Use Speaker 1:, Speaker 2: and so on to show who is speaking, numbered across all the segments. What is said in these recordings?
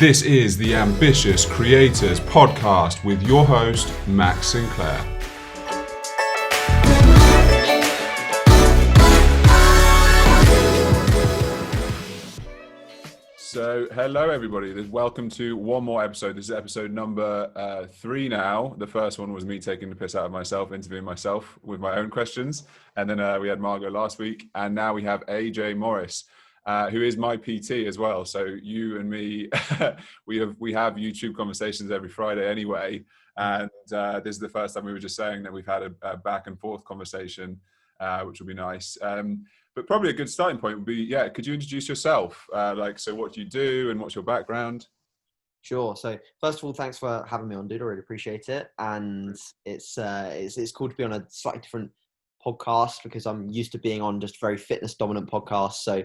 Speaker 1: This is the Ambitious Creators Podcast with your host, Max Sinclair. So, hello everybody. Welcome to one more episode. This is episode number 3 now. The first one was me taking the piss out of myself, interviewing myself with my own questions. And then we had Margot last week. And now we have AJMorris, who is my PT as well. So you and me, we have YouTube conversations every Friday anyway. And this is the first time we were just saying that we've had a back and forth conversation, which will be nice. But probably a good starting point would be, could you introduce yourself? So what do you do and what's your background?
Speaker 2: Sure. So first of all, thanks for having me on, dude. I really appreciate it. And it's cool to be on a slightly different podcast because I'm used to being on just very fitness dominant podcasts. So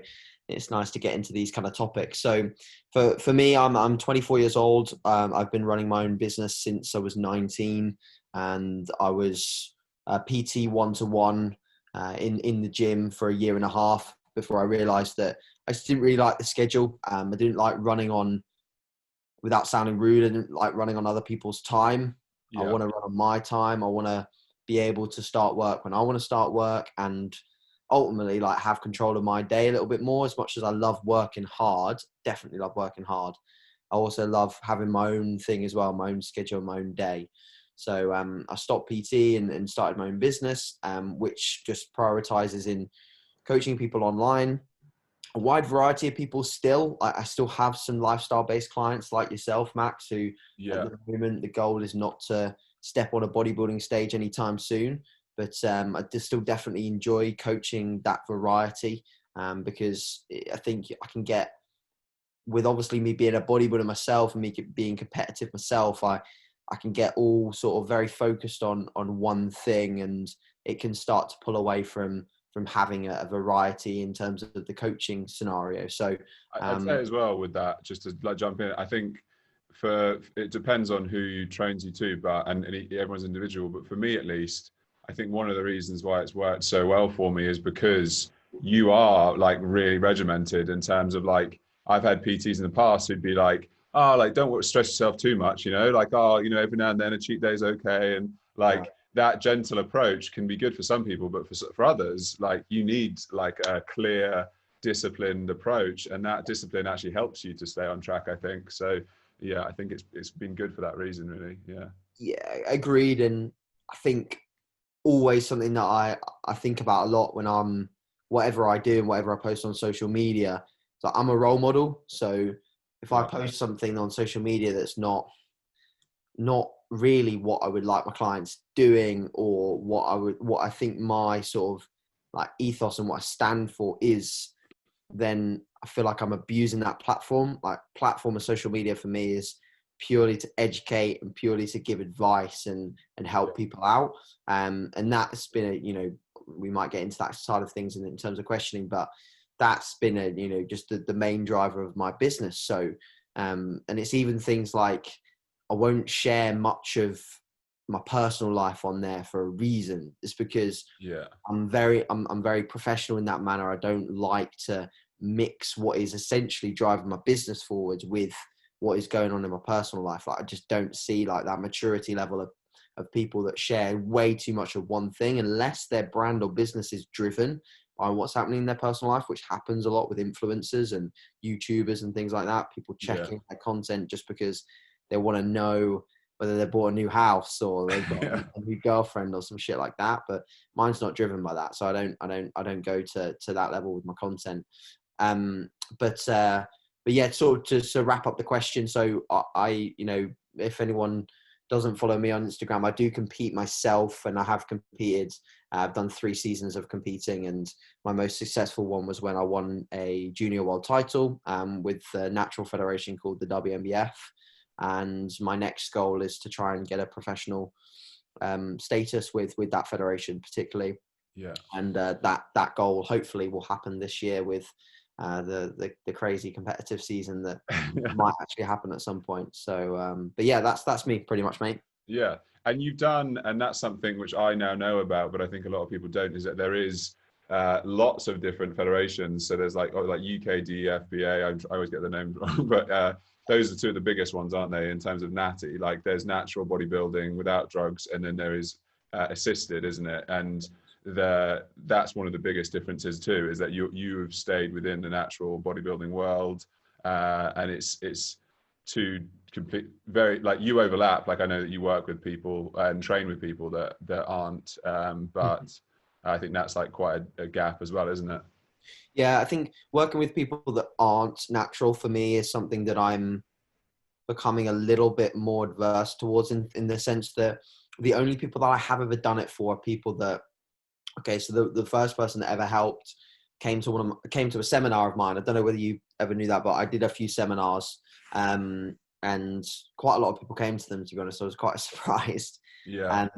Speaker 2: it's nice to get into these kind of topics. So for me, I'm 24 years old. I've been running my own business since I was 19, and I was a PT one-to-one in the gym for a year and a half before I realized that I just didn't really like the schedule. I didn't like running on, without sounding rude, I didn't like running on other people's time. Yeah. I want to run on my time. I want to be able to start work when I want to start work, and ultimately like have control of my day a little bit more. As much as I love working hard, definitely love working hard, I also love having my own thing as well, my own schedule, my own day. So I stopped PT and started my own business, which just prioritizes in coaching people online, a wide variety of people still. I still have some lifestyle-based clients like yourself, Max, who at the moment, the goal is not to step on a bodybuilding stage anytime soon. But I still definitely enjoy coaching that variety because I think I can get, with obviously me being a bodybuilder myself and me being competitive myself, I can get all sort of very focused on one thing, and it can start to pull away from having a variety in terms of the coaching scenario. So
Speaker 1: I'd say as well with that, just to like jump in, I think it depends on who trains you too, and everyone's individual. But for me at least, I think one of the reasons why it's worked so well for me is because you are like really regimented in terms of like, I've had PTs in the past who'd be like, don't stress yourself too much, every now and then a cheat day is okay. And that gentle approach can be good for some people, but for others, like you need like a clear, disciplined approach, and that discipline actually helps you to stay on track, I think. So yeah, I think it's been good for that reason, really.
Speaker 2: Yeah, agreed. And I think always something that I think about a lot when I'm, whatever I do and whatever I post on social media, so I'm a role model. So if I post something on social media that's not really what I would like my clients doing, or what I think my sort of like ethos and what I stand for is, then I feel like I'm abusing that platform. Like platform of social media for me is purely to educate and purely to give advice and help people out. And that's been we might get into that side of things in terms of questioning, but that's been just the main driver of my business. So, and it's even things like I won't share much of my personal life on there for a reason. It's because I'm very professional in that manner. I don't like to mix what is essentially driving my business forwards with what is going on in my personal life. Like I just don't see like that maturity level of people that share way too much of one thing, unless their brand or business is driven by what's happening in their personal life, which happens a lot with influencers and YouTubers and things like that. People checking their content just because they want to know whether they bought a new house or they've got a new girlfriend or some shit like that. But mine's not driven by that, so I don't go to that level with my content. But yeah, sort of to wrap up the question. So I if anyone doesn't follow me on Instagram, I do compete myself, and I have competed. I've done 3 seasons of competing, and my most successful one was when I won a junior world title with a natural federation called the WNBF. And my next goal is to try and get a professional status with that federation particularly. And that goal hopefully will happen this year with the crazy competitive season that might actually happen at some point. So but yeah, that's me pretty much, mate.
Speaker 1: And you've done, and that's something which I now know about, but I think a lot of people don't, is that there is lots of different federations. So there's like UKD, FBA. I always get the names wrong, but those are two of the biggest ones, aren't they, in terms of natty? Like there's natural bodybuilding without drugs, and then there is assisted, isn't it? And that's one of the biggest differences too, is that you have stayed within the natural bodybuilding world, and it's two complete, very, like, you overlap. Like I know that you work with people and train with people that aren't, but I think that's like quite a gap as well, isn't it?
Speaker 2: Yeah, I think working with people that aren't natural for me is something that I'm becoming a little bit more adverse towards, in the sense that the only people that I have ever done it for are people that, okay, so the first person that ever helped came to a seminar of mine. I don't know whether you ever knew that, but I did a few seminars, and quite a lot of people came to them, to be honest. I was quite surprised.
Speaker 1: Yeah.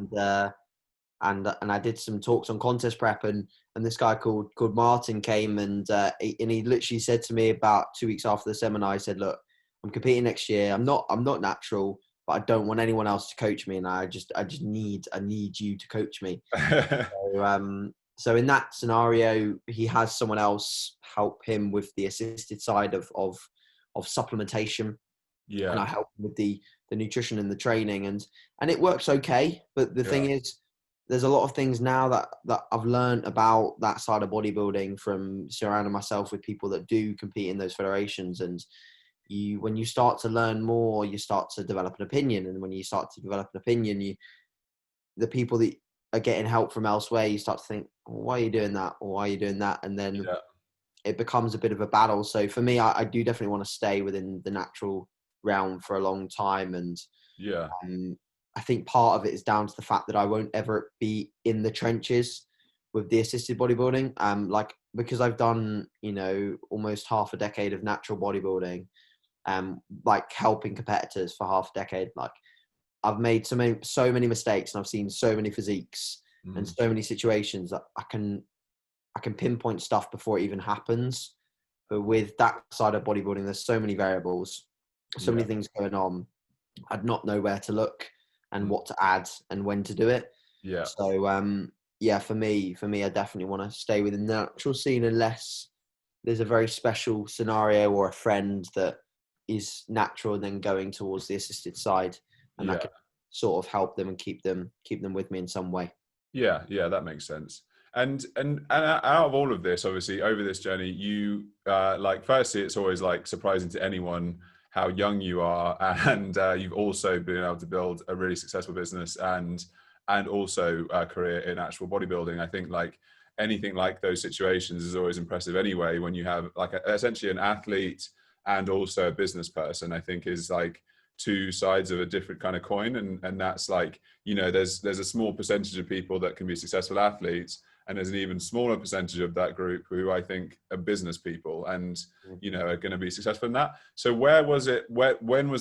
Speaker 2: And I did some talks on contest prep, and this guy called Martin came, and he literally said to me about 2 weeks after the seminar, he said, "Look, I'm competing next year. I'm not natural, but I don't want anyone else to coach me, and I need you to coach me." So in that scenario, he has someone else help him with the assisted side of supplementation.
Speaker 1: Yeah.
Speaker 2: And I help him with the nutrition and the training, and it works okay. But the thing is, there's a lot of things now that I've learned about that side of bodybuilding from surrounding myself with people that do compete in those federations. And when you start to learn more, you start to develop an opinion. And when you start to develop an opinion, the people that are getting help from elsewhere, you start to think, why are you doing that? Or why are you doing that? And then it becomes a bit of a battle. So for me, I do definitely want to stay within the natural realm for a long time. And I think part of it is down to the fact that I won't ever be in the trenches with the assisted bodybuilding. Like, because I've done, almost half a decade of natural bodybuilding, like helping competitors for half a decade. Like, I've made so many mistakes, and I've seen so many physiques and so many situations that I can pinpoint stuff before it even happens. But with that side of bodybuilding, there's so many variables, so many things going on. I'd not know where to look and what to add and when to do it.
Speaker 1: Yeah.
Speaker 2: So for me, I definitely want to stay within the natural scene, unless there's a very special scenario or a friend that is natural and then going towards the assisted side, and that can sort of help them and keep them with me in some way.
Speaker 1: Yeah, that makes sense. And out of all of this, obviously, over this journey, you like, firstly, it's always like surprising to anyone how young you are, and you've also been able to build a really successful business and also a career in actual bodybuilding. I think like anything like those situations is always impressive anyway, when you have like essentially an athlete and also a business person. I think is like two sides of a different kind of coin, and that's like, there's a small percentage of people that can be successful athletes, and there's an even smaller percentage of that group who I think are business people and, are going to be successful in that. So when was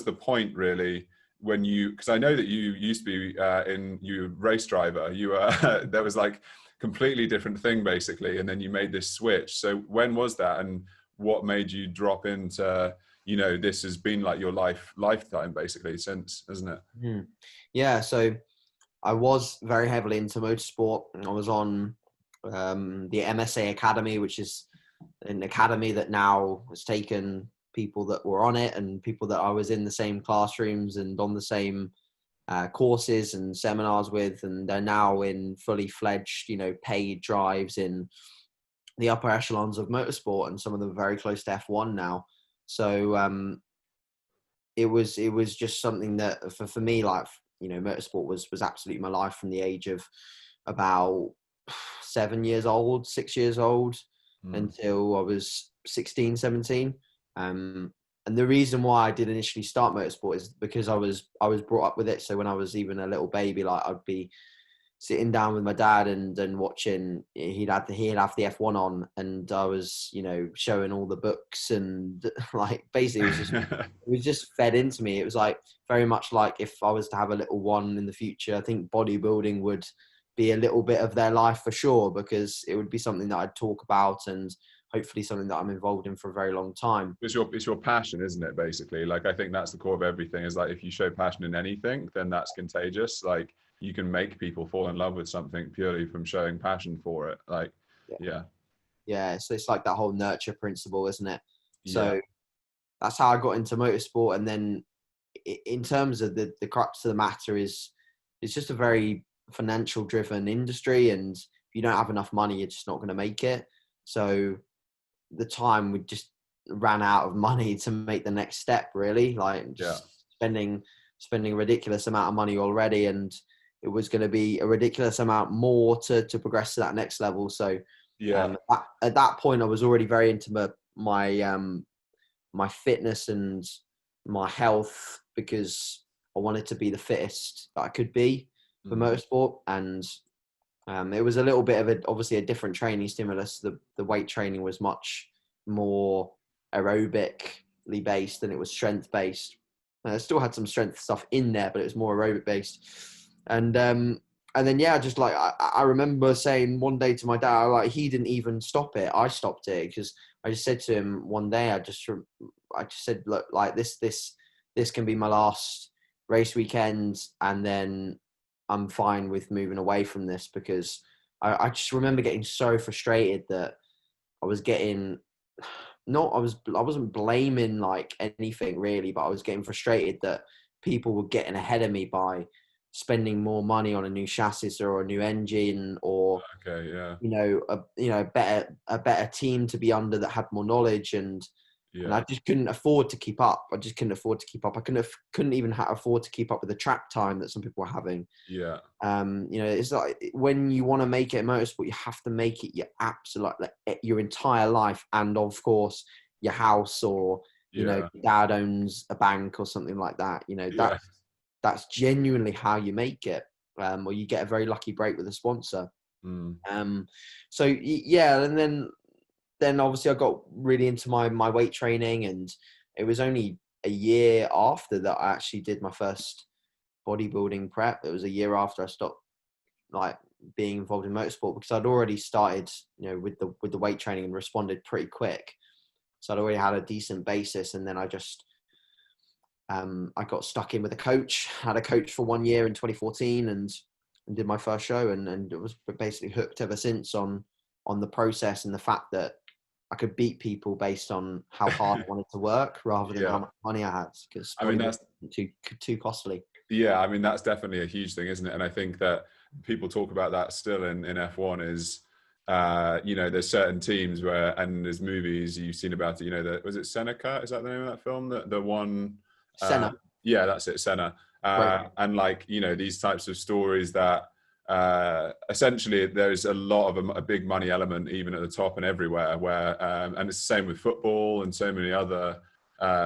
Speaker 1: the point really when because I know that you used to be you race driver, you were, there was like completely different thing basically. And then you made this switch. So when was that? And what made you drop into, this has been like your lifetime basically since, isn't it?
Speaker 2: Yeah. So I was very heavily into motorsport. I was on the MSA Academy, which is an academy that now has taken people that were on it and people that I was in the same classrooms and on the same courses and seminars with, and they're now in fully fledged, paid drives in the upper echelons of motorsport, and some of them are very close to F1 now. So it was just something that for me, like, motorsport was absolutely my life from the age of about 6 years old until I was 16, 17. And the reason why I did initially start motorsport is because I was brought up with it. So when I was even a little baby, like, I'd be sitting down with my dad and watching, he'd have the F1 on, and I was, showing all the books, and like, basically it was just fed into me. It was like very much like if I was to have a little one in the future, I think bodybuilding would be a little bit of their life for sure, because it would be something that I'd talk about and hopefully something that I'm involved in for a very long time.
Speaker 1: It's your passion, isn't it? Basically, like, I think that's the core of everything, is like, if you show passion in anything, then that's contagious. Like, you can make people fall in love with something purely from showing passion for it. Like, Yeah.
Speaker 2: Yeah, so it's like that whole nurture principle, isn't it?
Speaker 1: Yeah.
Speaker 2: So that's how I got into motorsport. And then in terms of the crux of the matter is, it's just a very financial driven industry. And if you don't have enough money, you're just not going to make it. So the time we just ran out of money to make the next step, really, like just spending a ridiculous amount of money already. And it was going to be a ridiculous amount more to progress to that next level. So at that point, I was already very into my fitness and my health, because I wanted to be the fittest that I could be for motorsport. And it was a little bit of obviously a different training stimulus. The weight training was much more aerobically based than it was strength based. I still had some strength stuff in there, but it was more aerobic based. And then, just like, I remember saying one day to my dad, like, he didn't even stop it. I stopped it because I just said to him one day, I just said, look, like this can be my last race weekend. And then I'm fine with moving away from this, because I just remember getting so frustrated that I was getting, I wasn't blaming like anything really, but I was getting frustrated that people were getting ahead of me by spending more money on a new chassis or a new engine, or a better team to be under that had more knowledge, and I just couldn't afford to keep up. I couldn't even afford to keep up with the track time that some people were having. It's like when you want to make it a motorsport, you have to make it your absolute, like, your entire life, and of course your house, or your dad owns a bank or something like that. That's genuinely how you make it, or you get a very lucky break with a sponsor. And then obviously I got really into my weight training, and it was only a year after that I actually did my first bodybuilding prep. It was a year after I stopped like being involved in motorsport, because I'd already started, with the weight training, and responded pretty quick. So I'd already had a decent basis, and then I just I got stuck in with a coach. Had a coach for 1 year in 2014, and did my first show, and it was basically hooked ever since on the process, and the fact that I could beat people based on how hard I wanted to work, rather than how much money I had, because that's too costly.
Speaker 1: Yeah, I mean, that's definitely a huge thing, isn't it? And I think that people talk about that still in F1 is, there's certain teams where, and there's movies you've seen about it, was it Seneca? Is that the name of that film? The one...
Speaker 2: Senna.
Speaker 1: Yeah, that's it, Senna. And like, these types of stories that essentially there's a lot of a big money element, even at the top and everywhere, where, and it's the same with football and so many other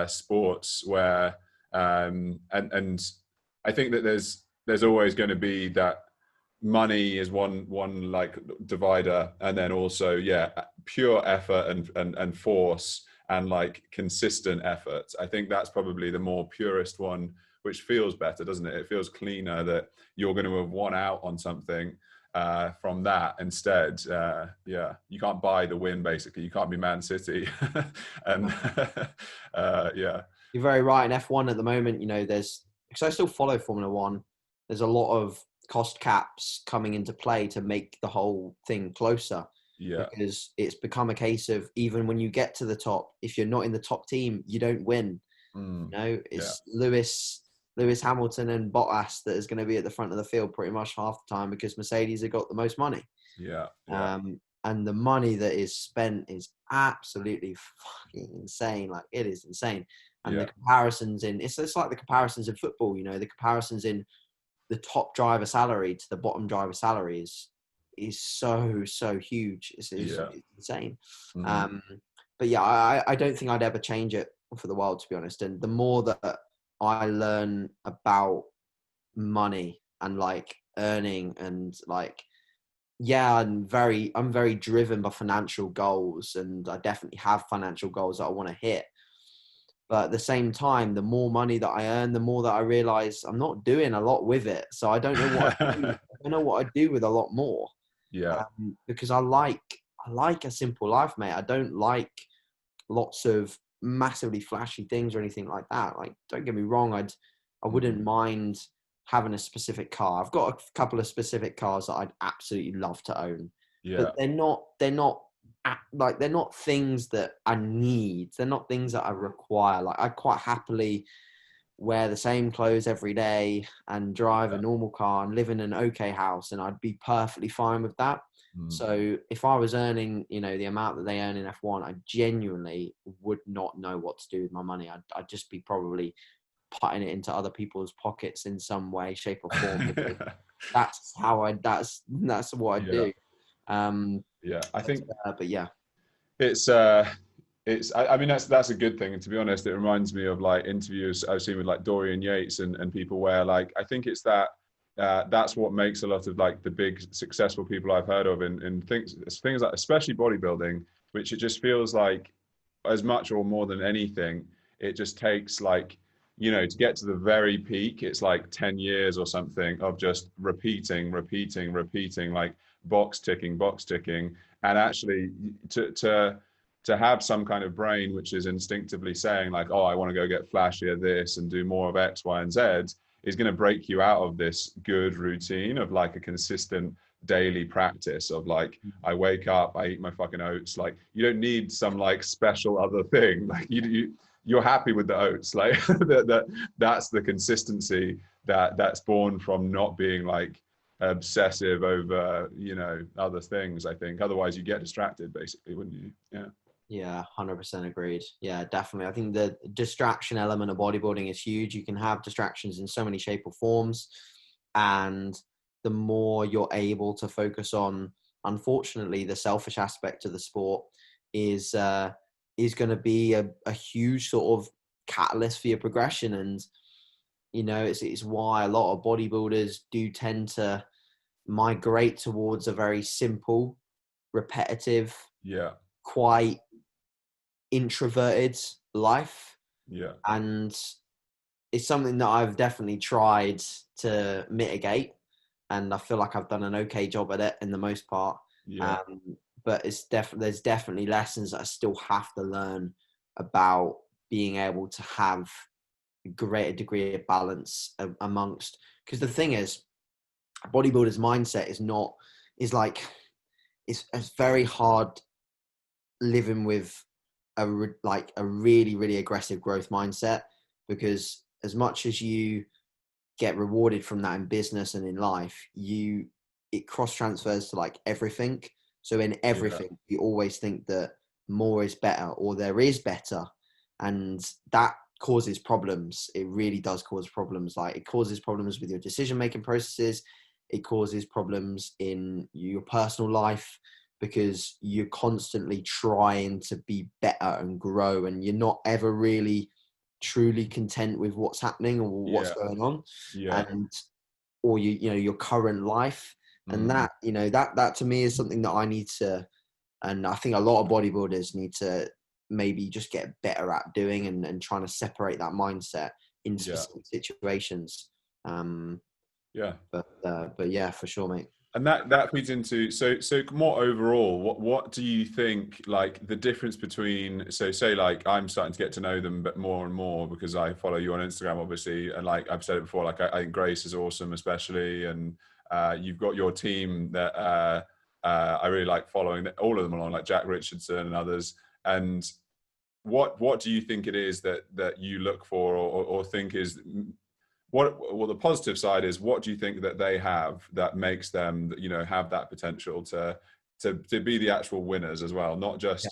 Speaker 1: sports where, and I think that there's always going to be that money is one like divider, and then also pure effort and force and like consistent effort. I think that's probably the more purest one, which feels better, doesn't it? It feels cleaner that you're going to have won out on something from that instead. You can't buy the win, basically. You can't be Man City. And
Speaker 2: You're very right. In F1 at the moment, because I still follow Formula One, there's a lot of cost caps coming into play to make the whole thing closer. Because it's become a case of, even when you get to the top, if you're not in the top team, you don't win. It's Lewis Hamilton and Bottas that is going to be at the front of the field pretty much half the time, because Mercedes have got the most money. And the money that is spent is absolutely fucking insane. Like, it is insane. And the comparisons it's like the comparisons in football, the comparisons in the top driver salary to the bottom driver salary is so huge. It's insane. But I don't think I'd ever change it for the world, to be honest. And the more that I learn about money and like earning, and like, I'm very driven by financial goals, and I definitely have financial goals that I want to hit. But at the same time, the more money that I earn, the more that I realize I'm not doing a lot with it. So I don't know what I don't know what I'd do with a lot more. Because I like a simple life, mate. I don't like lots of massively flashy things or anything like that. Like, don't get me wrong, I wouldn't mind having a specific car. I've got a couple of specific cars that I'd absolutely love to own.
Speaker 1: Yeah.
Speaker 2: but they're not things that I need. They're not things that I require. Like, I'd quite happily wear the same clothes every day and drive a normal car and live in an okay house, and I'd be perfectly fine with that.
Speaker 1: Mm.
Speaker 2: So if I was earning, the amount that they earn in F1, I genuinely would not know what to do with my money. I'd just be probably putting it into other people's pockets in some way, shape, or form. Because that's what I
Speaker 1: Yeah.
Speaker 2: do.
Speaker 1: Yeah. I think
Speaker 2: But yeah,
Speaker 1: it's I mean that's a good thing, and to be honest it reminds me of like interviews I've seen with like Dorian Yates and people where like I think it's that that's what makes a lot of like the big successful people I've heard of in things like especially bodybuilding, which it just feels like as much or more than anything it just takes like to get to the very peak it's like 10 years or something of just repeating like box ticking and actually to have some kind of brain which is instinctively saying like, oh, I want to go get flashier this and do more of X, Y, and Z is going to break you out of this good routine of like a consistent daily practice of like, I wake up, I eat my fucking oats. Like you don't need some like special other thing. Like you're happy with the oats. Like that's the consistency that's born from not being like obsessive over, other things, I think. Otherwise you get distracted basically, wouldn't you? Yeah.
Speaker 2: Yeah, 100% agreed. Yeah, definitely. I think the distraction element of bodybuilding is huge. You can have distractions in so many shape or forms. And the more you're able to focus on, unfortunately, the selfish aspect of the sport is going to be a huge sort of catalyst for your progression. And, it's why a lot of bodybuilders do tend to migrate towards a very simple, repetitive,
Speaker 1: Yeah.
Speaker 2: quite introverted life.
Speaker 1: Yeah.
Speaker 2: And it's something that I've definitely tried to mitigate, and I feel like I've done an okay job at it in the most part.
Speaker 1: Yeah.
Speaker 2: But there's definitely lessons that I still have to learn about being able to have a greater degree of balance amongst, because the thing is, a bodybuilder's mindset it's very hard living with a really, really aggressive growth mindset, because as much as you get rewarded from that in business and in life, it cross transfers to like everything. So in everything, you always think that more is better or there is better, and that causes problems. It really does cause problems. Like it causes problems with your decision making processes. It causes problems in your personal life, because you're constantly trying to be better and grow, and you're not ever really truly content with what's happening or what's going on, or your current life. And that to me is something that I need to, and I think a lot of bodybuilders need to maybe just get better at doing, and trying to separate that mindset in specific situations. But yeah, for sure, mate.
Speaker 1: And that feeds into so more overall, what do you think like the difference between, so say like I'm starting to get to know them but more and more because I follow you on Instagram obviously, and like I've said it before, like I think Grace is awesome especially, and you've got your team that I really like following all of them along, like Jack Richardson and others. And what do you think it is that you look for or think is well, the positive side is, what do you think that they have that makes them, have that potential to be the actual winners as well, not just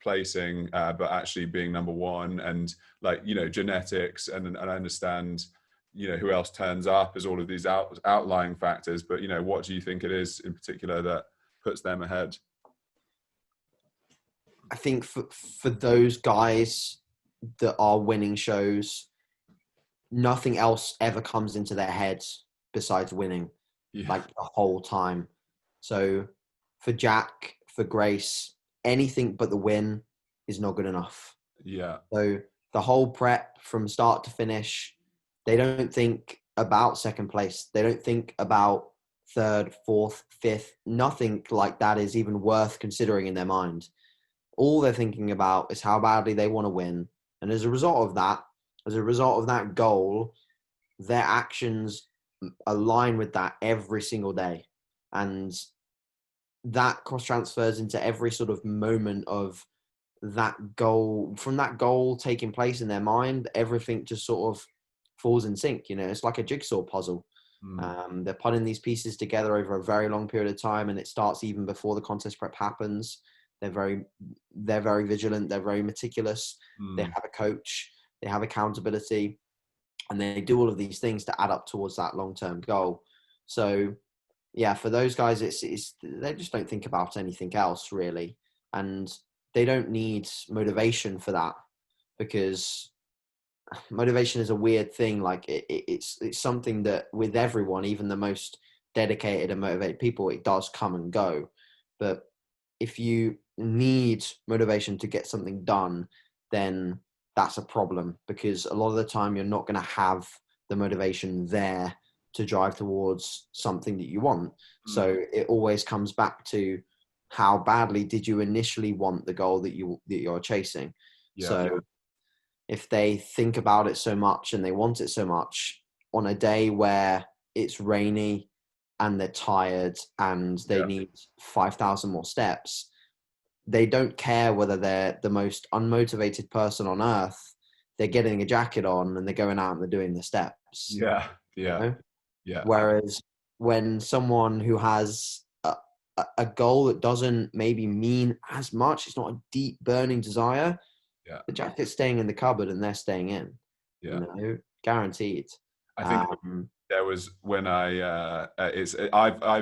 Speaker 1: placing, but actually being number one, and like genetics, and I understand who else turns up as all of these outlying factors, but what do you think it is in particular that puts them ahead?
Speaker 2: I think for those guys that are winning shows, nothing else ever comes into their heads besides winning, like the whole time. So for Jack, for Grace, anything but the win is not good enough.
Speaker 1: Yeah.
Speaker 2: So the whole prep from start to finish, they don't think about second place. They don't think about third, fourth, fifth. Nothing like that is even worth considering in their mind. All they're thinking about is how badly they want to win. And as a result of that goal, their actions align with that every single day. And that cross transfers into every sort of moment of that goal. From that goal taking place in their mind, everything just sort of falls in sync. You know, it's like a jigsaw puzzle. They're putting these pieces together over a very long period of time, and it starts even before the contest prep happens. They're very vigilant. They're very meticulous. They have a coach. They have accountability, and they do all of these things to add up towards that long-term goal. So, yeah, for those guys, it's they just don't think about anything else really, and they don't need motivation for that, because motivation is a weird thing. Like it's something that with everyone, even the most dedicated and motivated people, it does come and go. But if you need motivation to get something done, then that's a problem, because a lot of the time you're not going to have the motivation there to drive towards something that you want. So it always comes back to how badly did you initially want the goal that you're chasing. If they think about it so much and they want it so much, on a day where it's rainy and they're tired and they need 5,000 more steps, they don't care whether they're the most unmotivated person on earth. They're getting a jacket on and they're going out and they're doing the steps. You know? Whereas when someone who has a goal that doesn't maybe mean as much, it's not a deep burning desire, the jacket's staying in the cupboard and they're staying in. You know, guaranteed.
Speaker 1: I think there was when I've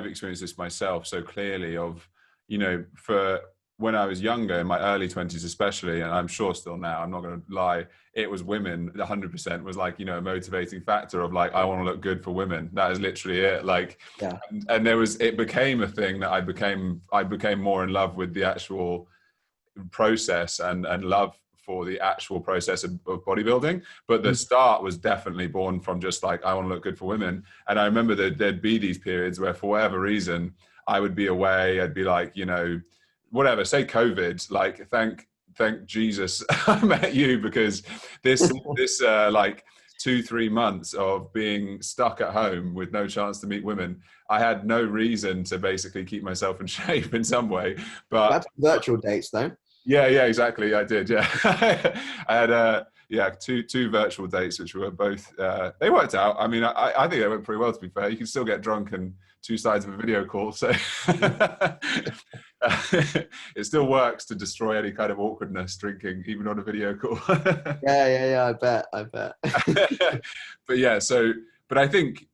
Speaker 1: experienced this myself so clearly of, you know, for when I was younger, in my early 20s especially, and I'm sure still now, I'm not going to lie, it was women, 100% was like, you know, a motivating factor of like, I want to look good for women. That is literally it. Like, and there was, it became a thing that I became more in love with the actual process and love for the actual process of bodybuilding. But the start was definitely born from just like, I want to look good for women. And I remember that there'd be these periods where for whatever reason, I would be away. I'd be like, you know, whatever, say COVID, like thank Jesus I met you, because this like 2-3 months of being stuck at home with no chance to meet women, I had no reason to basically keep myself in shape in some way. But
Speaker 2: that's virtual dates though.
Speaker 1: Yeah, exactly. I did. Yeah. I had two virtual dates, which were both they worked out. I mean, I think they went pretty well, to be fair. You can still get drunk and two sides of a video call, so it still works to destroy any kind of awkwardness drinking, even on a video call.
Speaker 2: I bet.
Speaker 1: But yeah, but I think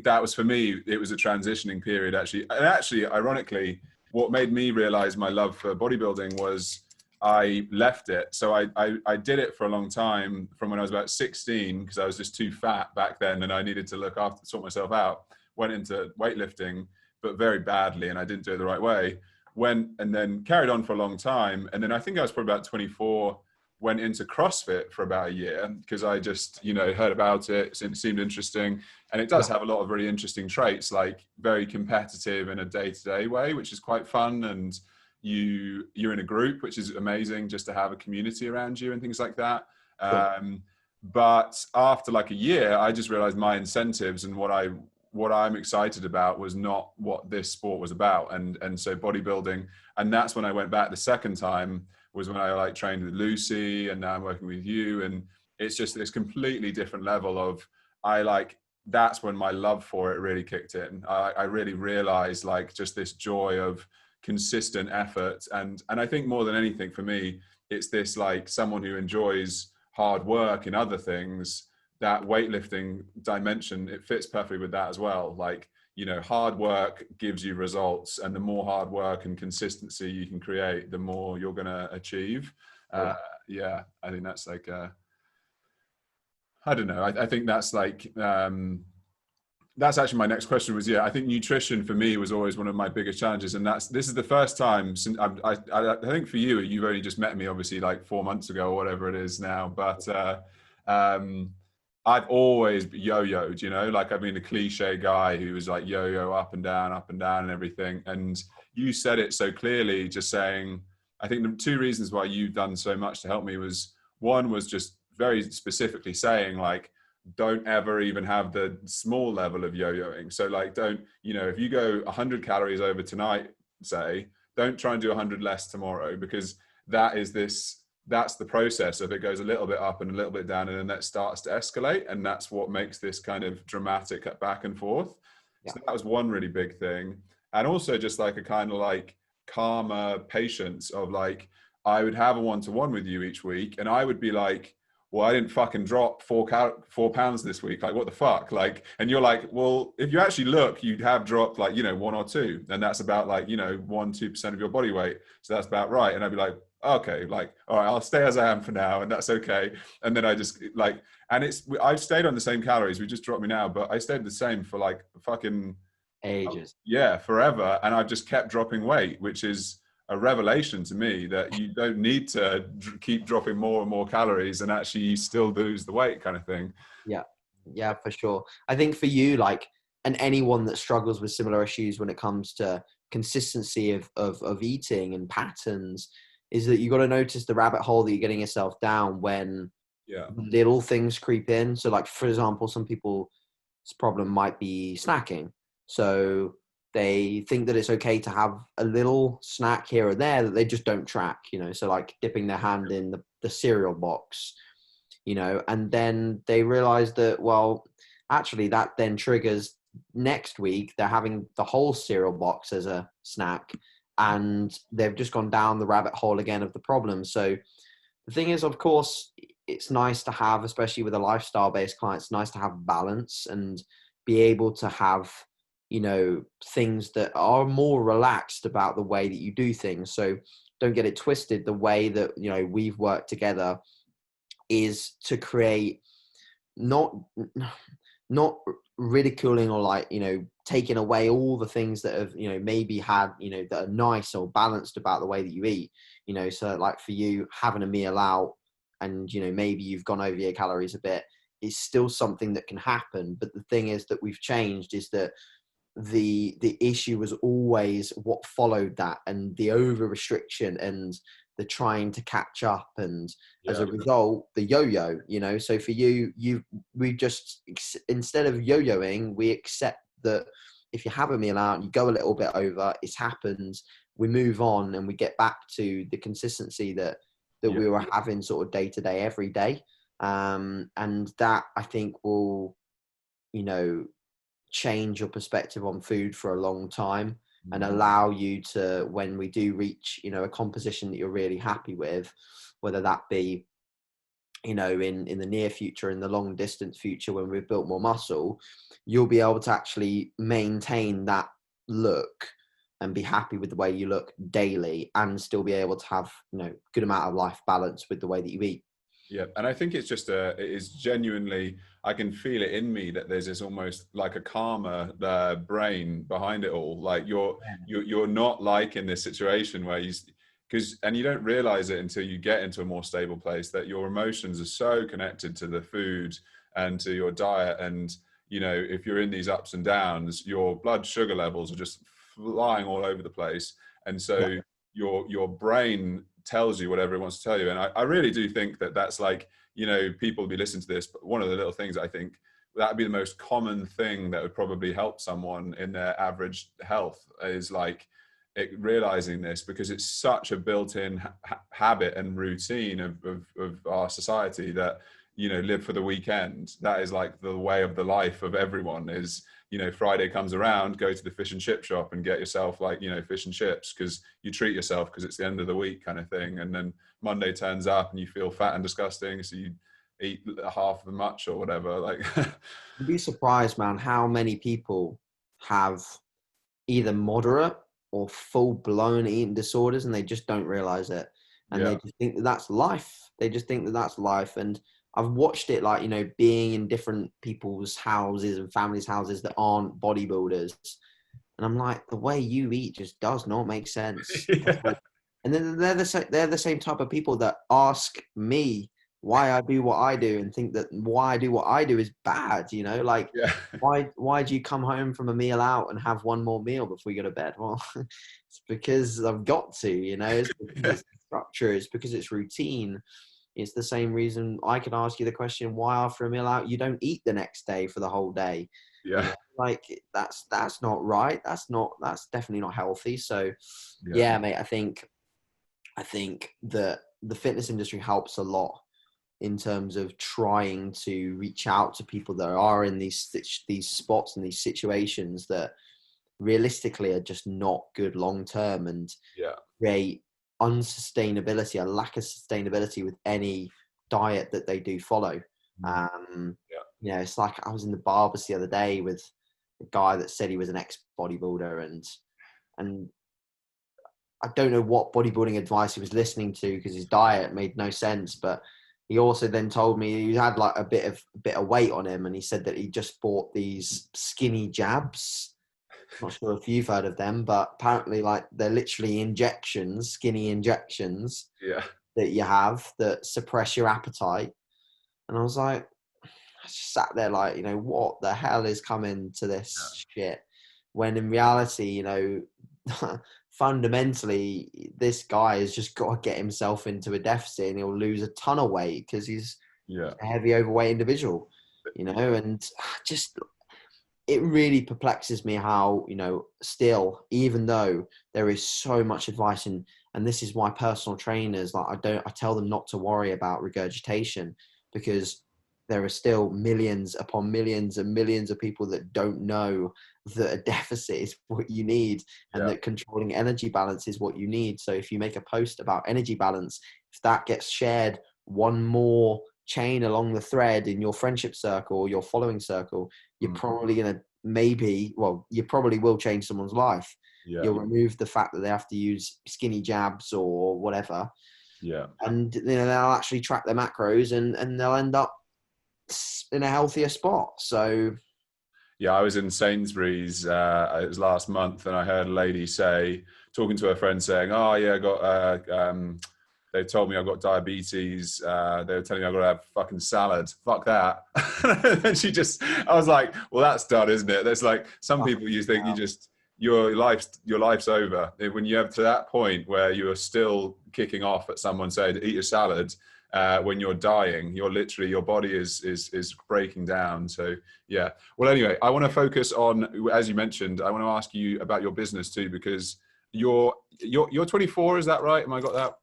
Speaker 1: that was, for me, it was a transitioning period actually. And actually, ironically, what made me realize my love for bodybuilding was I left it. So I did it for a long time, from when I was about 16, because I was just too fat back then and I needed to sort myself out. Went into weightlifting, but very badly, and I didn't do it the right way. Went and then carried on for a long time. And then I think I was probably about 24, went into CrossFit for about a year, because I just, you know, heard about it, it seemed interesting. And it does have a lot of really interesting traits, like very competitive in a day-to-day way, which is quite fun. And you're in a group, which is amazing, just to have a community around you and things like that. But after like a year, I just realized my incentives and what I'm excited about was not what this sport was about. And so bodybuilding, and that's when I went back the second time, was when I like trained with Lucy, and now I'm working with you. And it's just this completely different level of, that's when my love for it really kicked in. I really realized like just this joy of consistent effort. And I think more than anything for me, it's this like someone who enjoys hard work in other things, that weightlifting dimension, it fits perfectly with that as well. Like, you know, hard work gives you results, and the more hard work and consistency you can create, the more you're going to achieve. I think that's like, I don't know. I think that's like, that's actually my next question was, I think nutrition for me was always one of my biggest challenges. And this is the first time since I think for you, you've only just met me obviously like 4 months ago or whatever it is now. But I've always yo-yoed, you know, like I've been a cliche guy who was like yo-yo up and down and everything. And you said it so clearly, just saying, I think the two reasons why you've done so much to help me was, one was just very specifically saying like, don't ever even have the small level of yo-yoing. So like, don't, you know, if you go 100 calories over tonight, say, don't try and do 100 less tomorrow, because that's the process of it goes a little bit up and a little bit down, and then that starts to escalate, and that's what makes this kind of dramatic back and forth.
Speaker 2: Yeah.
Speaker 1: So that was one really big thing. And also just like a kind of like calmer patience of like, I would have a one-to-one with you each week, and I would be like, well, I didn't fucking drop 4 pounds this week. Like, what the fuck? Like, and you're like, well, if you actually look, you'd have dropped like, 1 or 2. And that's about like, 1-2% of your body weight. So that's about right. And I'd be like, okay, like, all right, I'll stay as I am for now. And that's okay. And then I just like, and I've stayed on the same calories. We just dropped me now, but I stayed the same for like fucking
Speaker 2: ages.
Speaker 1: Yeah, forever. And I've just kept dropping weight, which is a revelation to me, that you don't need to keep dropping more and more calories and actually you still lose the weight kind of thing.
Speaker 2: Yeah, for sure. I think for you, like, and anyone that struggles with similar issues when it comes to consistency of eating and patterns, is that you got to notice the rabbit hole that you're getting yourself down when little things creep in. So like, for example, some people's problem might be snacking. So they think that it's okay to have a little snack here or there that they just don't track, so like dipping their hand in the cereal box, and then they realize that, well, actually that then triggers next week they're having the whole cereal box as a snack, and they've just gone down the rabbit hole again of the problem. So the thing is, of course, it's nice to have, especially with a lifestyle-based client, it's nice to have balance and be able to have things that are more relaxed about the way that you do things. So don't get it twisted. The way that, we've worked together is to create not ridiculing or like, taking away all the things that have, maybe had, that are nice or balanced about the way that you eat, so like for you having a meal out and, maybe you've gone over your calories a bit, is still something that can happen. But the thing is that we've changed is that the issue was always what followed that, and the over restriction and the trying to catch up, and as a result the yo-yo, so for we just, instead of yo-yoing, we accept that if you have a meal out and you go a little bit over, it happens, we move on and we get back to the consistency that we were having sort of day to day every day, and that I think will change your perspective on food for a long time, and allow you to, when we do reach, a composition that you're really happy with, whether that be, in the near future, in the long distance future, when we've built more muscle, you'll be able to actually maintain that look and be happy with the way you look daily, and still be able to have, good amount of life balance with the way that you eat.
Speaker 1: Yeah, and I think it's just it is genuinely, I can feel it in me that there's this almost like a calmer brain behind it all. Like you're not like in this situation where and you don't realize it until you get into a more stable place, that your emotions are so connected to the food and to your diet. And, if you're in these ups and downs, your blood sugar levels are just flying all over the place. And so your brain tells you whatever it wants to tell you. And I really do think that that's like, people will be listening to this, but one of the little things I think that would be the most common thing that would probably help someone in their average health is like realizing this, because it's such a built-in habit and routine of our society that, live for the weekend. That is like the way of the life of everyone is, Friday comes around, go to the fish and chip shop and get yourself like, fish and chips, because you treat yourself because it's the end of the week kind of thing. And then Monday turns up and you feel fat and disgusting, so you eat half the much or whatever. Like,
Speaker 2: you'd be surprised, man, how many people have either moderate or full-blown eating disorders and they just don't realize it. And they just think that that's life. They just think that that's life. And I've watched it, like, being in different people's houses and families' houses that aren't bodybuilders. And I'm like, the way you eat just does not make sense. And then they're the same type of people that ask me why I do what I do and think that why I do what I do is bad, why do you come home from a meal out and have one more meal before you go to bed? Well, it's because I've got to, it's because it's structure, it's because it's routine. It's the same reason I could ask you the question, why after a meal out you don't eat the next day for the whole day? You
Speaker 1: Yeah.
Speaker 2: know, like that's not right. That's definitely not healthy. So
Speaker 1: Yeah.
Speaker 2: yeah, mate, I think that the fitness industry helps a lot in terms of trying to reach out to people that are in these spots and these situations that realistically are just not good long term, and
Speaker 1: Yeah.
Speaker 2: create unsustainability, a lack of sustainability with any diet that they do follow.
Speaker 1: Yeah.
Speaker 2: You know, it's like I was in the barbers the other day with a guy that said he was an ex-bodybuilder, and I don't know what bodybuilding advice he was listening to because his diet made no sense. But he also then told me he had like a bit of weight on him, and he said that he just bought these skinny jabs. Not sure if you've heard of them, but apparently, like, they're literally injections, skinny injections
Speaker 1: Yeah.
Speaker 2: that you have that suppress your appetite. And I was like, I just sat there like, you know, what the hell is coming to this shit? When in reality, you know, fundamentally, this guy has just got to get himself into a deficit and he'll lose a ton of weight because he's
Speaker 1: Yeah.
Speaker 2: a heavy overweight individual, you know, and just it really perplexes me how, you know, still, even though there is so much advice, and this is why personal trainers, like, I tell them not to worry about regurgitation, because there are still millions upon millions and millions of people that don't know that a deficit is what you need, and
Speaker 1: Yeah.
Speaker 2: that controlling energy balance is what you need. So if you make a post about energy balance, if that gets shared one more chain along the thread in your friendship circle or your following circle, you're probably going to you probably will change someone's life.
Speaker 1: Yeah.
Speaker 2: You'll remove the fact that they have to use skinny jabs or whatever.
Speaker 1: Yeah.
Speaker 2: And, you know, they'll actually track their macros, and they'll end up in a healthier spot. So
Speaker 1: Yeah, I was in Sainsbury's, it was last month, and I heard a lady talking to her friend saying, oh yeah, I got, they told me I've got diabetes. They were telling me I've got to have fucking salad. Fuck that. And I was like, well, that's done, isn't it? There's like, some people you think your life's over. When you have to that point where you are still kicking off at someone saying, eat a salad, when you're dying, your body is breaking down. So yeah. Well, anyway, I want to focus on, as you mentioned, I want to ask you about your business too, because you're 24, is that right? Am I got that?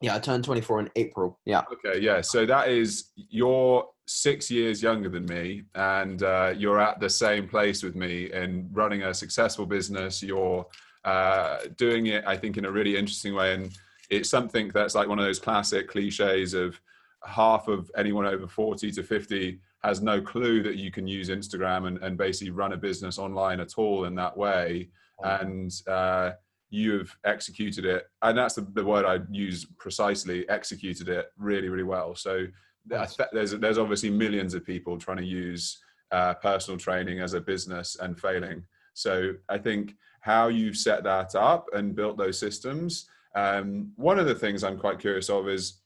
Speaker 2: yeah, I turned 24 in April. Yeah.
Speaker 1: Okay, yeah. So you're 6 years younger than me, and you're at the same place with me and running a successful business. You're doing it, I think, in a really interesting way. And it's something that's like one of those classic cliches of half of anyone over 40 to 50 has no clue that you can use Instagram and basically run a business online at all in that way. And you've executed it, and that's the word I use precisely, executed it really, really well. So there's obviously millions of people trying to use personal training as a business and failing. So I think how you've set that up and built those systems, one of the things I'm quite curious of is,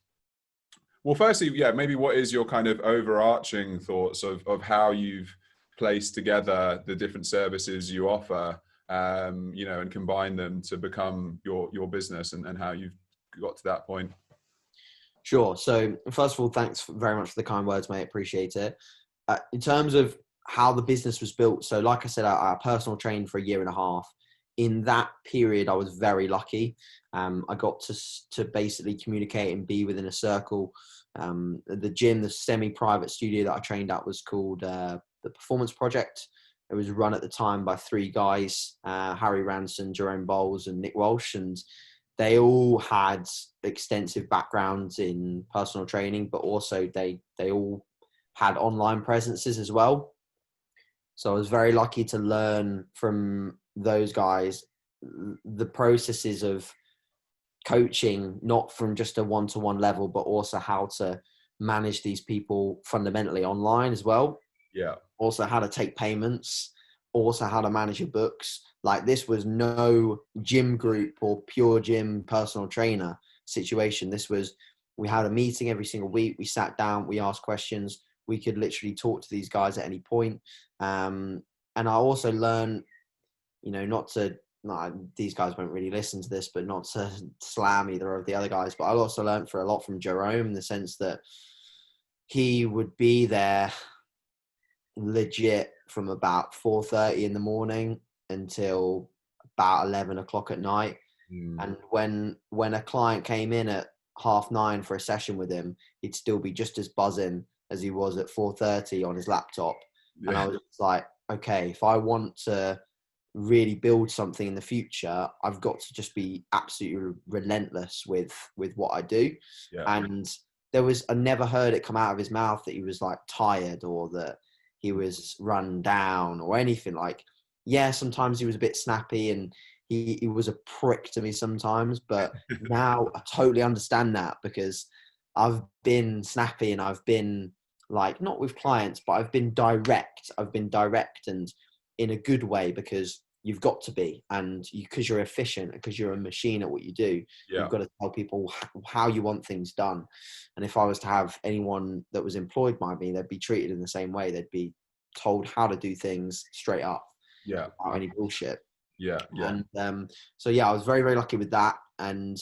Speaker 1: well, firstly, yeah, maybe what is your kind of overarching thoughts of how you've placed together the different services you offer, you know, and combine them to become your business, and how you've got to that point?
Speaker 2: Sure. So first of all, thanks very much for the kind words, mate. Appreciate it. In terms of how the business was built, so like I said, I personal trained for a year and a half. In that period, I was very lucky. I got to basically communicate and be within a circle. The gym, the semi-private studio that I trained at was called the Performance Project. It was run at the time by three guys, Harry Ranson, Jerome Bowles, and Nick Walsh. And they all had extensive backgrounds in personal training, but also they all had online presences as well. So I was very lucky to learn from those guys the processes of coaching, not from just a one-to-one level, but also how to manage these people fundamentally online as well.
Speaker 1: Yeah.
Speaker 2: Also how to take payments, also how to manage your books. Like, this was no gym group or pure gym personal trainer situation. This was, we had a meeting every single week. We sat down, we asked questions. We could literally talk to these guys at any point. And I also learned, you know, not to no, these guys won't really listen to this, but not to slam either of the other guys. But I also learned a lot from Jerome, in the sense that he would be there legit from about 4:30 in the morning until about 11 o'clock at night. And when a client came in at 9:30 for a session with him, he'd still be just as buzzing as he was at 4:30 on his laptop. Yeah. And I was like, okay, if I want to really build something in the future, I've got to just be absolutely relentless with what I do. Yeah. And I never heard it come out of his mouth that he was like tired or that he was run down or anything. Like, yeah, sometimes he was a bit snappy and he was a prick to me sometimes, but now I totally understand that, because I've been snappy and I've been like, not with clients, but I've been direct and in a good way, because you've got to be, and because you're efficient, because you're a machine at what you do. Yeah. You've got to tell people how you want things done. And if I was to have anyone that was employed by me, they'd be treated in the same way. They'd be told how to do things straight up. Yeah. Without any bullshit. Yeah. Yeah. And so yeah, I was very, very lucky with that. And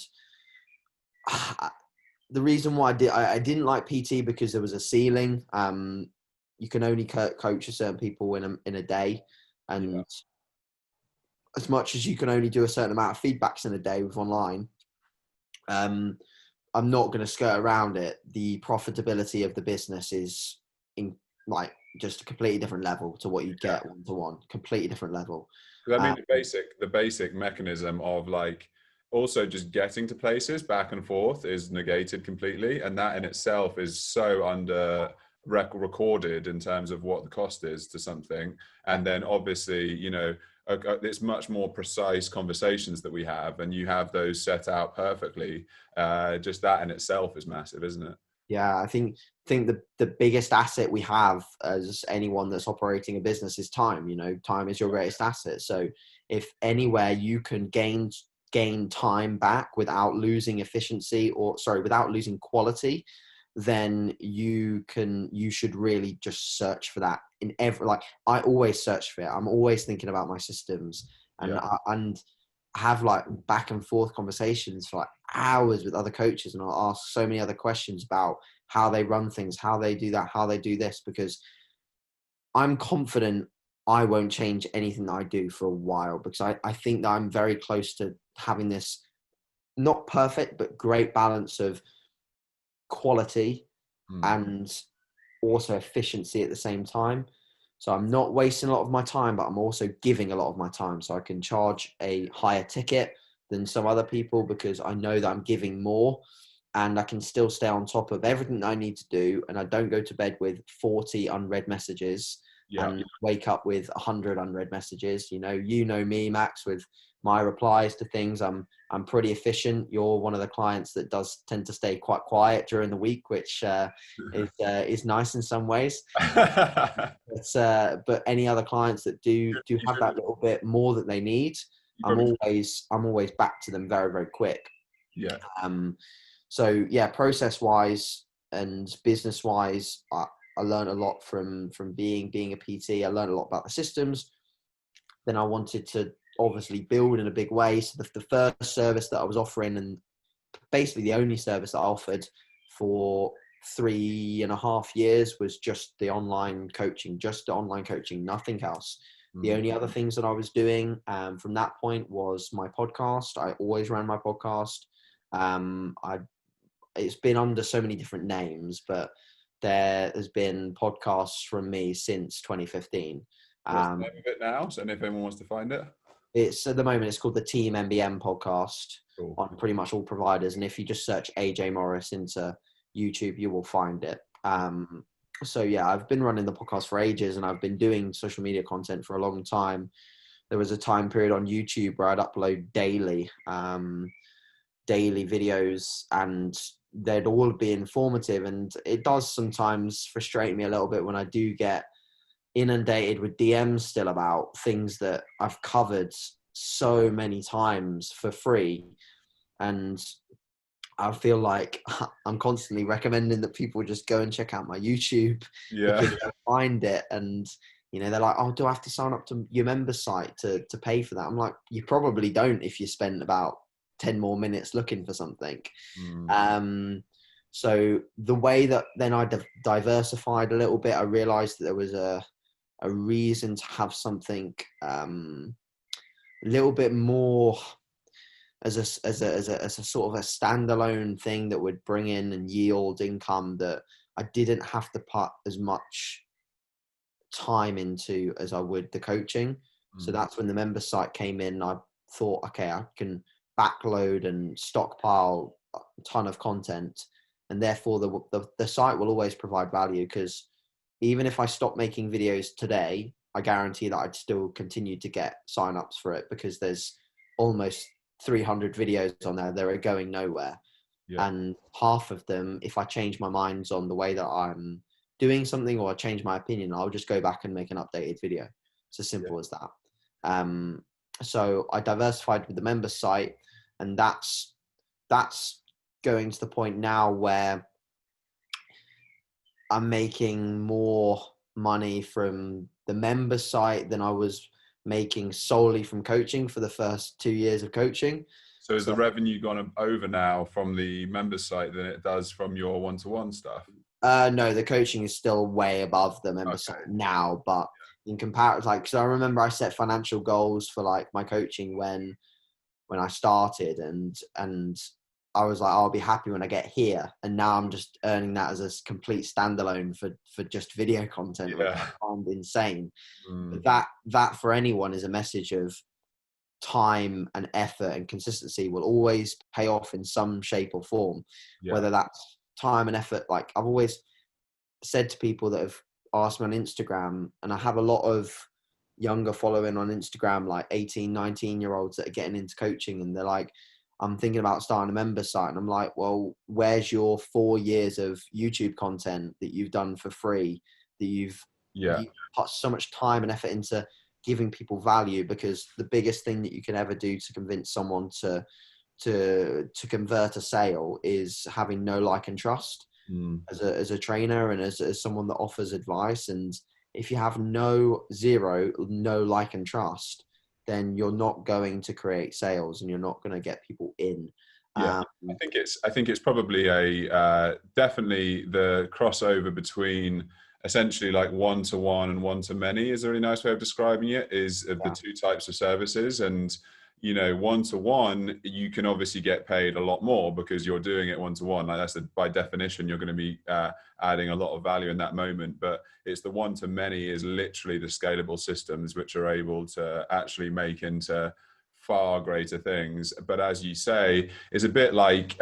Speaker 2: the reason why I didn't like PT, because there was a ceiling. You can only coach a certain people in a day, and as much as you can only do a certain amount of feedbacks in a day with online, I'm not going to skirt around it. The profitability of the business is in like just a completely different level to what you'd get one-to-one. Completely different level.
Speaker 1: I mean, the basic mechanism of like also just getting to places back and forth is negated completely, and that in itself is so under recorded in terms of what the cost is to something. And then obviously, you know, it's much more precise conversations that we have, and you have those set out perfectly. Just that in itself is massive, isn't it?
Speaker 2: Yeah, I think the biggest asset we have as anyone that's operating a business is time. You know, time is your greatest asset. So if anywhere you can gain time back without losing efficiency, without losing quality, then you should really just search for that in every, like, I always search for it. I'm always thinking about my systems, and and have like back and forth conversations for like hours with other coaches, and I'll ask so many other questions about how they run things, how they do that, how they do this, because I'm confident I won't change anything that I do for a while, because I think that I'm very close to having this not perfect but great balance of quality and also efficiency at the same time. So I'm not wasting a lot of my time, but I'm also giving a lot of my time. So I can charge a higher ticket than some other people, because I know that I'm giving more, and I can still stay on top of everything that I need to do. And I don't go to bed with 40 unread messages and wake up with 100 unread messages. You know me, Max, with my replies to things. I'm pretty efficient. You're one of the clients that does tend to stay quite quiet during the week, which is nice in some ways. But any other clients that do have that little bit more that they need, I'm always back to them very, very quick. Yeah. So yeah, process wise and business wise, I learned a lot from being a PT. I learned a lot about the systems. Then I wanted to obviously build in a big way. So the first service that I was offering, and basically the only service that I offered for 3.5 years, was just the online coaching, nothing else. The only other things that I was doing from that point was my podcast. I always ran my podcast. It's been under so many different names, but there has been podcasts from me since 2015.
Speaker 1: What's the name of it now? So if anyone wants to find it?
Speaker 2: It's at the moment, it's called the Team MBM podcast. Cool. On pretty much all providers. And if you just search AJMorris into YouTube, you will find it. So yeah, I've been running the podcast for ages, and I've been doing social media content for a long time. There was a time period on YouTube where I'd upload daily videos, and they'd all be informative. And it does sometimes frustrate me a little bit when I do get inundated with DMs still about things that I've covered so many times for free. And I feel like I'm constantly recommending that people just go and check out my YouTube, because I find it. And You know, they're like, oh, do I have to sign up to your member site to pay for that? I'm like, you probably don't if you spend about 10 more minutes looking for something. So the way that then I diversified a little bit, I realized that there was a reason to have something a little bit more as a sort of a standalone thing that would bring in and yield income that I didn't have to put as much time into as I would the coaching. So that's when the member site came in. I thought, okay, I can backload and stockpile a ton of content, and therefore the site will always provide value, because even if I stop making videos today, I guarantee that I'd still continue to get signups for it, because there's almost 300 videos on there that are going nowhere. And half of them, if I change my minds on the way that I'm doing something, or I change my opinion, I'll just go back and make an updated video. It's as simple as that. So I diversified with the member site, and that's going to the point now where I'm making more money from the member site than I was making solely from coaching for the first 2 years of coaching.
Speaker 1: So has the revenue gone over now from the member site than it does from your one-to-one stuff?
Speaker 2: No, the coaching is still way above the member site now, but in comparison, like, so I remember I set financial goals for like my coaching when I started, and I was like, I'll be happy when I get here. And now I'm just earning that as a complete standalone for just video content, which I find insane. But that for anyone is a message of time and effort and consistency will always pay off in some shape or form, whether that's time and effort. Like I've always said to people that have asked me on Instagram, and I have a lot of younger following on Instagram, like 18, 19-year-olds that are getting into coaching, and they're like, I'm thinking about starting a member site. And I'm like, well, where's your 4 years of YouTube content that you've done for free, that you've put so much time and effort into giving people value? Because the biggest thing that you can ever do to convince someone to convert a sale is having no like and trust as a trainer and as someone that offers advice. And if you have no like and trust, then you're not going to create sales, and you're not going to get people in.
Speaker 1: I think it's probably definitely the crossover between essentially like one-to-one and one-to-many is a really nice way of describing it, is of the two types of services. And you know, one-to-one, you can obviously get paid a lot more because you're doing it one-to-one. Like that's by definition, you're going to be adding a lot of value in that moment. But it's the one-to-many is literally the scalable systems which are able to actually make into far greater things. But as you say, it's a bit like,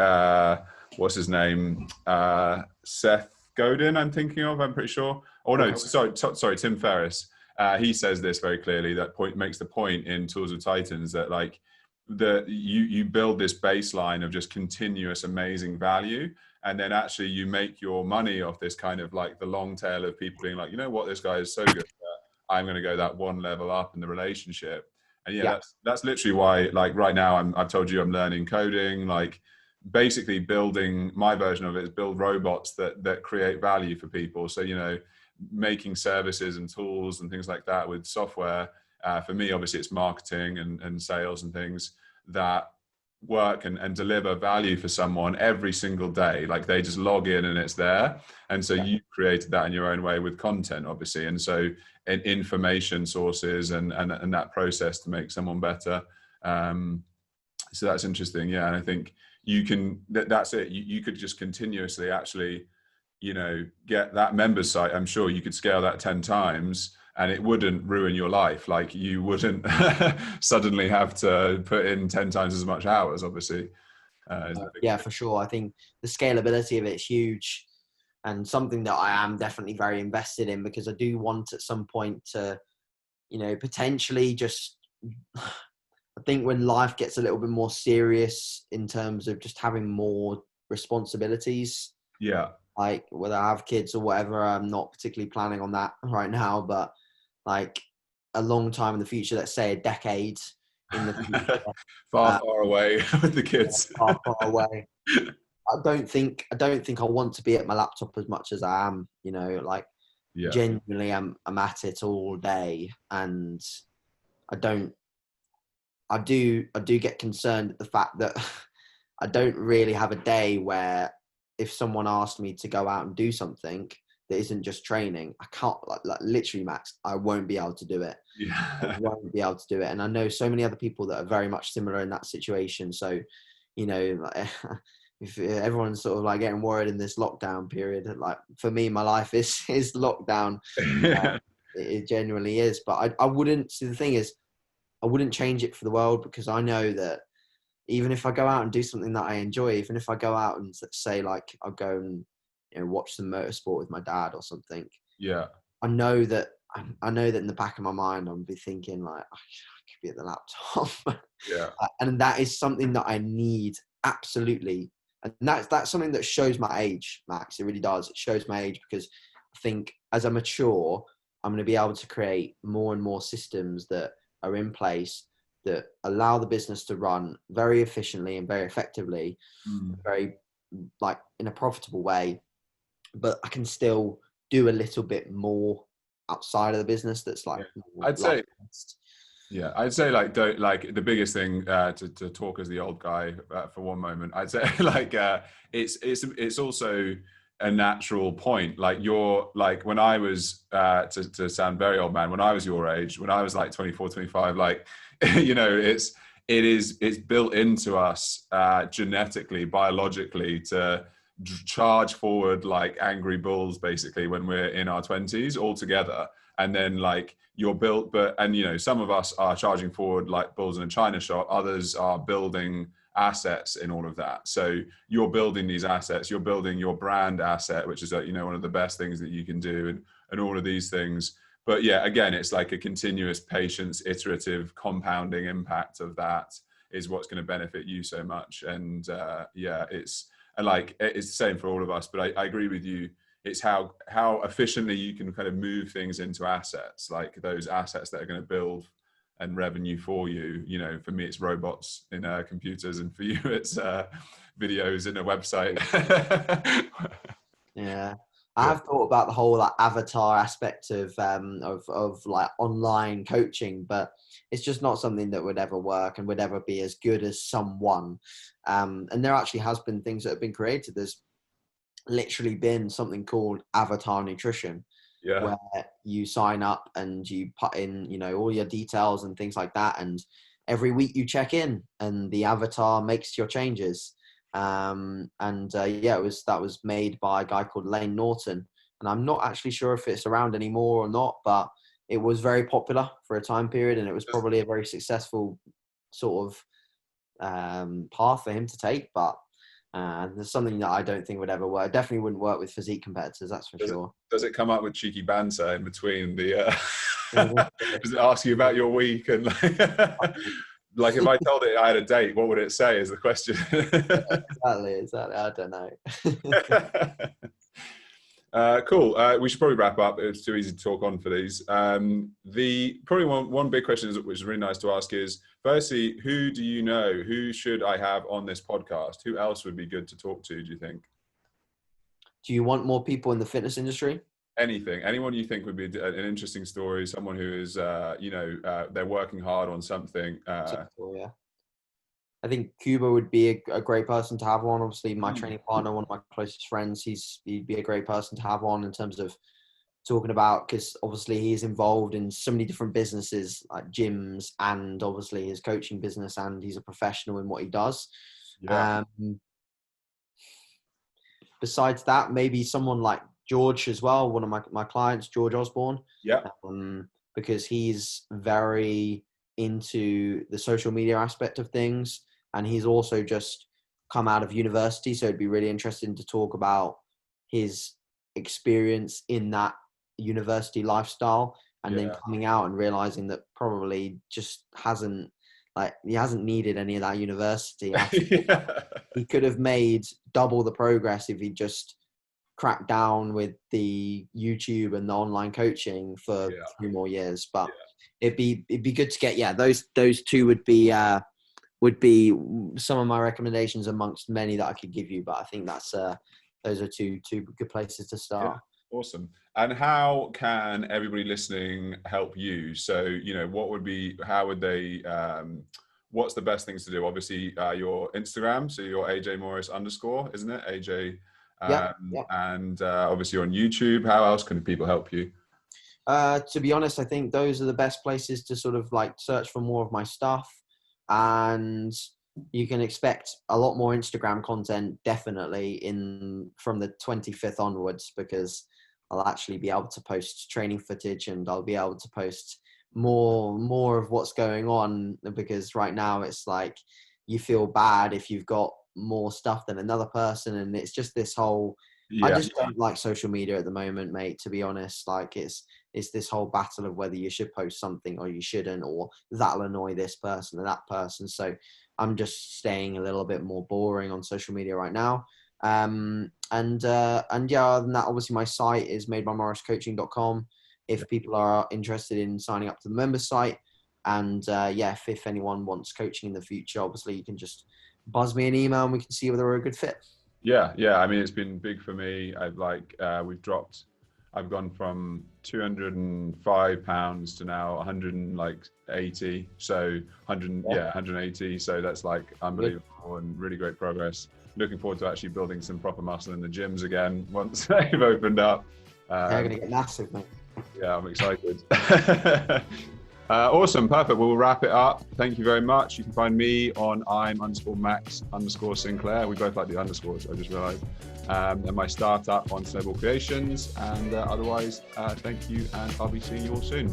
Speaker 1: what's his name? Seth Godin, I'm thinking of, I'm pretty sure. Oh no, sorry, Tim Ferriss. He says this very clearly, that makes the point in Tools of Titans that like you build this baseline of just continuous amazing value, and then actually you make your money off this kind of like the long tail of people being like, you know what, this guy is so good, I'm going to go that one level up in the relationship. And that's literally why, like right now, I've told you I'm learning coding, like basically building, my version of it is build robots that create value for people. So, you know, making services and tools and things like that with software. For me, obviously it's marketing and sales and things that work and deliver value for someone every single day. Like they just log in and it's there. And so you created that in your own way with content, obviously. And so information sources and that process to make someone better. So that's interesting. Yeah. And I think you can, that's it. You could just continuously actually, you know, get that members site. I'm sure you could scale that 10 times and it wouldn't ruin your life. Like you wouldn't suddenly have to put in 10 times as much hours, obviously.
Speaker 2: Yeah, for sure. I think the scalability of it is huge, and something that I am definitely very invested in, because I do want at some point to, you know, potentially just, I think when life gets a little bit more serious in terms of just having more responsibilities.
Speaker 1: Yeah.
Speaker 2: Like whether I have kids or whatever, I'm not particularly planning on that right now, but like a long time in the future, let's say a decade in the future.
Speaker 1: far away with the kids.
Speaker 2: Far away. I don't think I want to be at my laptop as much as I am, you know, like
Speaker 1: Yeah.
Speaker 2: genuinely I'm at it all day, and I do get concerned at the fact that I don't really have a day where if someone asked me to go out and do something that isn't just training, I can't, like literally, Max, I won't be able to do it. I
Speaker 1: Yeah.
Speaker 2: won't be able to do it. And I know so many other people that are very much similar in that situation. So, you know, like, if everyone's sort of like getting worried in this lockdown period, like for me, my life is lockdown. It genuinely is. But I wouldn't, see, the thing is, I wouldn't change it for the world, because I know that even if I go out and do something that I enjoy, even if I go out and say like I'll go and, you know, watch some motorsport with my dad or something,
Speaker 1: Yeah.
Speaker 2: I know that in the back of my mind I'll be thinking like I could be at the laptop.
Speaker 1: Yeah.
Speaker 2: And that is something that I need absolutely, and that's something that shows my age, Max. It really does. It shows my age, because I think as I mature, I'm going to be able to create more and more systems that are in place that allow the business to run very efficiently and very effectively, very like in a profitable way, but I can still do a little bit more outside of the business that's like,
Speaker 1: Yeah. I'd say,
Speaker 2: life-based.
Speaker 1: yeah, I'd say like, don't, like the biggest thing to talk as the old guy for one moment, I'd say like it's also a natural point. Like you're like, when I was to sound very old man, when I was your age, when I was like 24, 25, like you know, it's built into us genetically, biologically, to charge forward like angry bulls basically when we're in our 20s all together. And then like you're built, but, and you know, some of us are charging forward like bulls in a china shop, others are building assets in all of that. So you're building these assets, you're building your brand asset, which is, you know, one of the best things that you can do, and all of these things. But yeah, again, it's like a continuous patience, iterative compounding impact of that is what's going to benefit you so much. And yeah, it's like, it's the same for all of us, but I agree with you. It's how efficiently you can kind of move things into assets, like those assets that are going to build and revenue for you. You know, for me, it's robots in computers, and for you, it's videos in a website.
Speaker 2: Yeah. I have thought about the whole like avatar aspect of like online coaching, but it's just not something that would ever work and would ever be as good as someone. And there actually has been things that have been created. There's literally been something called avatar nutrition,
Speaker 1: Yeah.
Speaker 2: where you sign up and you put in, you know, all your details and things like that, and every week you check in and the avatar makes your changes. Yeah, that was made by a guy called Lane Norton, and I'm not actually sure if it's around anymore or not, but it was very popular for a time period, and it was probably a very successful sort of path for him to take. But there's something that I don't think would ever work. It definitely wouldn't work with physique competitors, that's for sure.
Speaker 1: Does it come up with cheeky banter in between the does it ask you about your week, and like if I told it I had a date, what would it say is the question?
Speaker 2: Exactly. I don't know.
Speaker 1: Cool. We should probably wrap up. It's too easy to talk on for these. The probably one big question, which is really nice to ask, is firstly, who do you know? Who should I have on this podcast? Who else would be good to talk to, do you think?
Speaker 2: Do you want more people in the fitness industry?
Speaker 1: Anyone you think would be an interesting story, someone who is, you know, they're working hard on something.
Speaker 2: Yeah. I think Cuba would be a great person to have on. Obviously, my training partner, one of my closest friends, he'd be a great person to have on in terms of talking about, because obviously he's involved in so many different businesses like gyms and obviously his coaching business, and he's a professional in what he does.
Speaker 1: Yeah.
Speaker 2: Besides that, maybe someone like George as well, one of my clients, George Osborne.
Speaker 1: Yeah.
Speaker 2: Because he's very into the social media aspect of things, and he's also just come out of university, so it'd be really interesting to talk about his experience in that university lifestyle, and then coming out and realizing that probably just he hasn't needed any of that university. He could have made double the progress if he just cracked down with the YouTube and the online coaching for 3 more years. But it'd be good to get, those two would be some of my recommendations amongst many that I could give you. But I think that's those are two good places to start.
Speaker 1: Awesome. And how can everybody listening help you? So, you know, how would they, what's the best things to do? Obviously, your Instagram, so your AJMorris _, isn't it? AJ.
Speaker 2: Yeah.
Speaker 1: And obviously you're on YouTube. How else can people help you?
Speaker 2: To be honest, I think those are the best places to sort of like search for more of my stuff. And you can expect a lot more Instagram content definitely from the 25th onwards, because I'll actually be able to post training footage and I'll be able to post more of what's going on, because right now it's like you feel bad if you've got more stuff than another person, and it's just this whole I just don't like social media at the moment, mate, to be honest. Like it's this whole battle of whether you should post something or you shouldn't, or that'll annoy this person or that person. So I'm just staying a little bit more boring on social media right now. And yeah, other than that, obviously my site is madebyMorrisCoaching.com if people are interested in signing up to the member site. And yeah, if anyone wants coaching in the future, obviously you can just buzz me an email and we can see whether we're a good fit.
Speaker 1: Yeah. I mean, it's been big for me. I've gone from 205 pounds to now 180. So 180. So that's like unbelievable and really great progress. Looking forward to actually building some proper muscle in the gyms again once they've opened up.
Speaker 2: They're going to get massive, mate.
Speaker 1: Yeah, I'm excited. Awesome, perfect. We'll wrap it up. Thank you very much. You can find me on I'm_Max_Sinclair. We both like the underscores, I just realized. And my startup on Snowball Creations. And otherwise, thank you, and I'll be seeing you all soon.